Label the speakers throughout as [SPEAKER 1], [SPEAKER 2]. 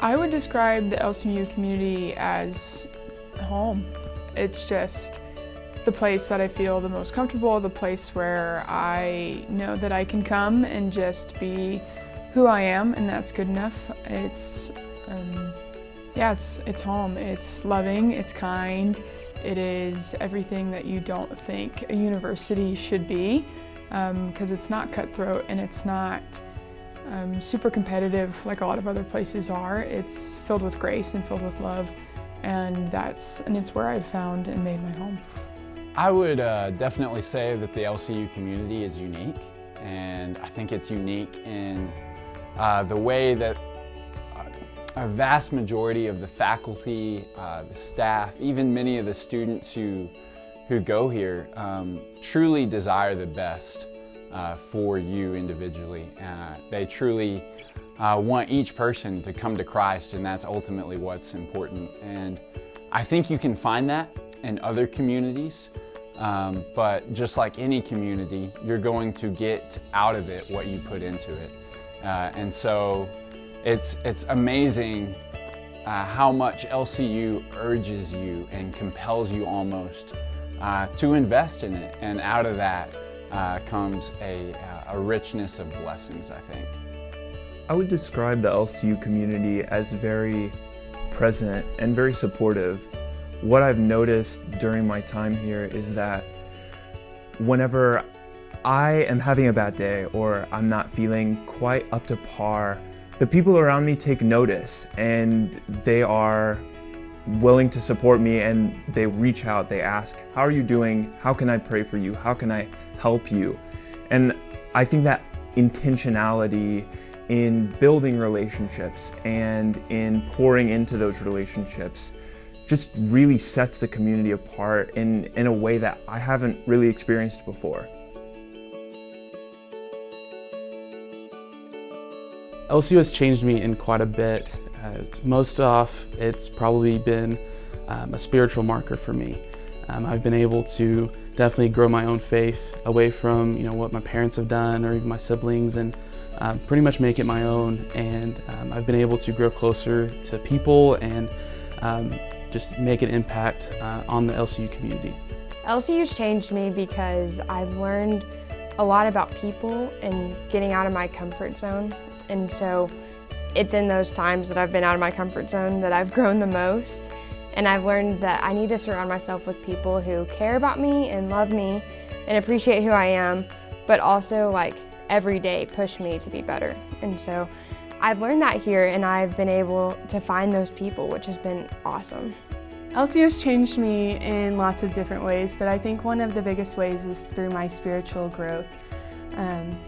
[SPEAKER 1] I would describe the LCU community as home. It's just the place that I feel the most comfortable, the place where I know that I can come and just be who I am, and that's good enough. It's home. It's loving, it's kind, it is everything that you don't think a university should be, because it's not cutthroat and it's not super competitive like a lot of other places are. It's filled with grace and filled with love, and it's where I've found and made my home.
[SPEAKER 2] I would definitely say that the LCU community is unique, and I think it's unique in the way that a vast majority of the faculty, the staff, even many of the students who go here truly desire the best for you individually. They truly want each person to come to Christ, and that's ultimately what's important. And I think you can find that in other communities, but just like any community, you're going to get out of it what you put into it. And so it's amazing how much LCU urges you and compels you almost to invest in it, and out of that comes a richness of blessings, I think.
[SPEAKER 3] I would describe the LCU community as very present and very supportive. What I've noticed during my time here is that whenever I am having a bad day or I'm not feeling quite up to par, the people around me take notice and they are willing to support me, and they reach out, they ask, how are you doing? How can I pray for you? How can I help you? And I think that intentionality in building relationships and in pouring into those relationships just really sets the community apart in a way that I haven't really experienced before.
[SPEAKER 4] LCU has changed me in quite a bit. Most off, it's probably been a spiritual marker for me. I've been able to definitely grow my own faith away from what my parents have done or even my siblings, and pretty much make it my own. And I've been able to grow closer to people and just make an impact on the LCU community.
[SPEAKER 5] LCU's changed me because I've learned a lot about people and getting out of my comfort zone. And so it's in those times that I've been out of my comfort zone that I've grown the most. And I've learned that I need to surround myself with people who care about me and love me and appreciate who I am, but also every day push me to be better. And so I've learned that here, and I've been able to find those people, which has been awesome.
[SPEAKER 1] LCU has changed me in lots of different ways, but I think one of the biggest ways is through my spiritual growth.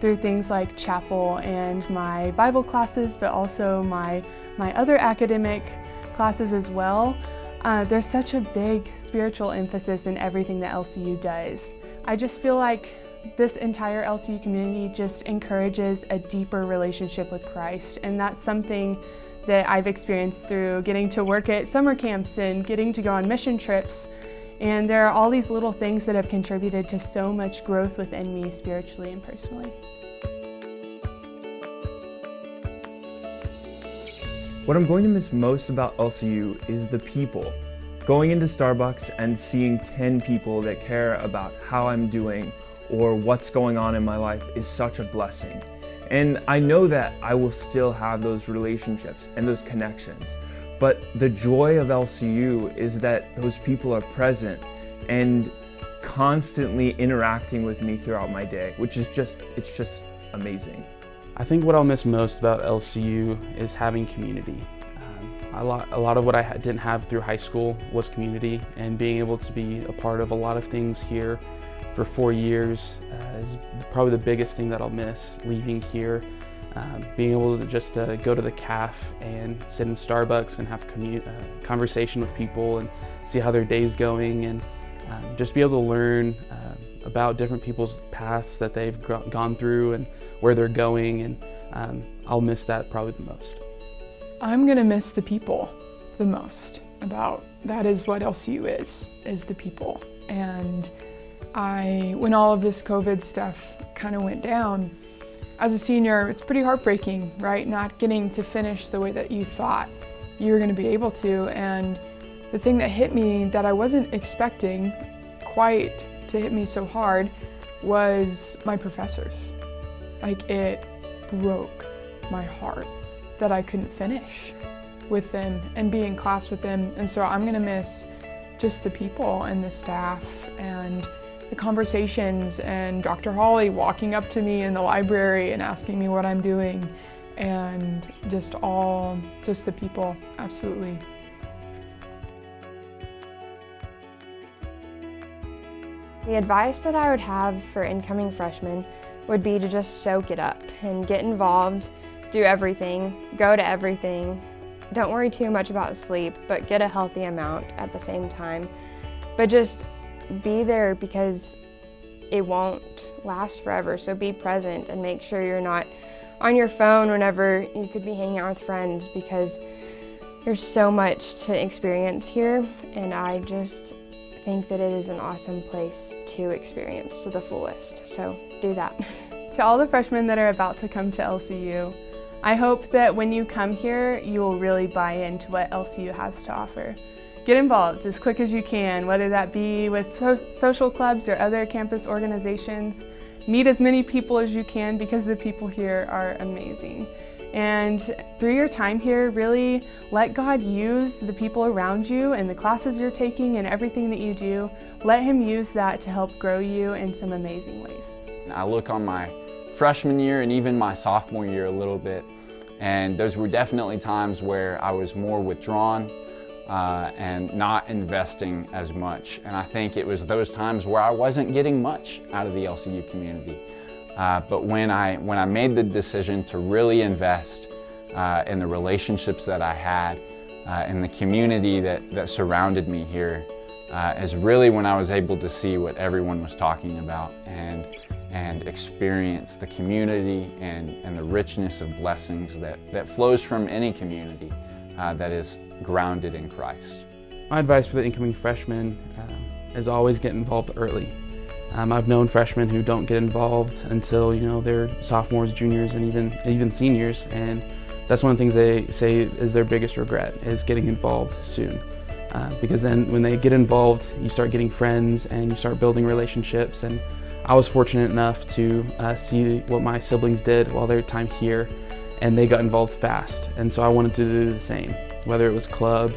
[SPEAKER 1] Through things like chapel and my Bible classes, but also my other academic classes as well. There's such a big spiritual emphasis in everything that LCU does. I just feel like this entire LCU community just encourages a deeper relationship with Christ, and that's something that I've experienced through getting to work at summer camps and getting to go on mission trips. And there are all these little things that have contributed to so much growth within me spiritually and personally.
[SPEAKER 3] What I'm going to miss most about LCU is the people. Going into Starbucks and seeing 10 people that care about how I'm doing or what's going on in my life is such a blessing. And I know that I will still have those relationships and those connections. But the joy of LCU is that those people are present and constantly interacting with me throughout my day, which is just amazing.
[SPEAKER 4] I think what I'll miss most about LCU is having community. A lot of what I didn't have through high school was community, and being able to be a part of a lot of things here for 4 years is probably the biggest thing that I'll miss leaving here. Being able to just go to the caf and sit in Starbucks and have conversation with people and see how their day's going, and just be able to learn about different people's paths that they've gone through and where they're going, and I'll miss that probably the most.
[SPEAKER 1] I'm gonna miss the people the most. That is what LCU is the people. And when all of this COVID stuff kind of went down, as a senior, it's pretty heartbreaking, right? Not getting to finish the way that you thought
[SPEAKER 6] you're going to be able to. And the thing that hit me that I wasn't expecting quite to hit me so hard was my professors. Like, it broke my heart that I couldn't finish with them and be in class with them. And so I'm gonna miss just the people and the staff and the conversations and Dr. Holly walking up to me in the library and asking me what I'm doing, and just the people, absolutely.
[SPEAKER 5] The advice that I would have for incoming freshmen would be to just soak it up and get involved, do everything, go to everything. Don't worry too much about sleep, but get a healthy amount at the same time. But just be there, because it won't last forever. So be present and make sure you're not on your phone whenever you could be hanging out with friends, because there's so much to experience here, and I just think that it is an awesome place to experience to the fullest. So do that.
[SPEAKER 1] To all the freshmen that are about to come to LCU, I hope that when you come here, you will really buy into what LCU has to offer. Get involved as quick as you can, whether that be with social clubs or other campus organizations. Meet as many people as you can, because the people here are amazing. And through your time here, really let God use the people around you and the classes you're taking and everything that you do. Let Him use that to help grow you in some amazing ways.
[SPEAKER 2] I look on my freshman year and even my sophomore year a little bit, and those were definitely times where I was more withdrawn and not investing as much. And I think it was those times where I wasn't getting much out of the LCU community. But when I made the decision to really invest in the relationships that I had, in the community that surrounded me here, is really when I was able to see what everyone was talking about and experience the community and the richness of blessings that flows from any community that is grounded in Christ.
[SPEAKER 4] My advice for the incoming freshmen is always get involved early. I've known freshmen who don't get involved until they're sophomores, juniors, and even seniors, and that's one of the things they say is their biggest regret, is getting involved soon. Because then when they get involved, you start getting friends and you start building relationships. And I was fortunate enough to see what my siblings did while their time here, and they got involved fast. And so I wanted to do the same, whether it was club,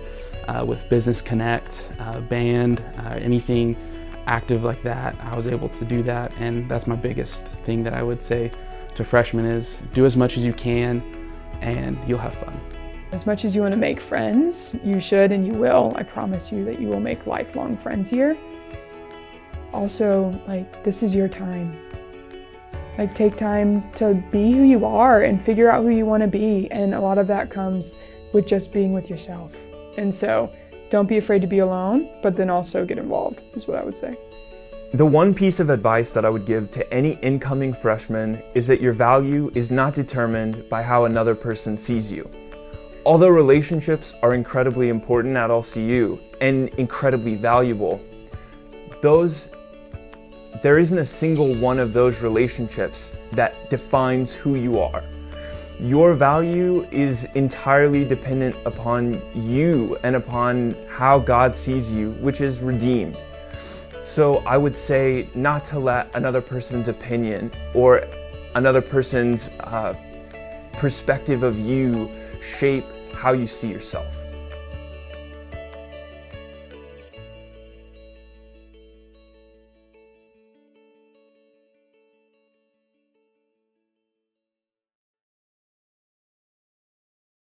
[SPEAKER 4] with Business Connect, band, anything active like that. I was able to do that, and that's my biggest thing that I would say to freshmen is do as much as you can and you'll have fun.
[SPEAKER 6] As much as you want to make friends, you should and you will. I promise you that you will make lifelong friends here. Also, this is your time. Take time to be who you are and figure out who you want to be, and a lot of that comes with just being with yourself. And so don't be afraid to be alone, but then also get involved, is what I would say.
[SPEAKER 3] The one piece of advice that I would give to any incoming freshman is that your value is not determined by how another person sees you. Although relationships are incredibly important at LCU and incredibly valuable, there isn't a single one of those relationships that defines who you are. Your value is entirely dependent upon you and upon how God sees you, which is redeemed. So I would say not to let another person's opinion or another person's perspective of you shape how you see yourself.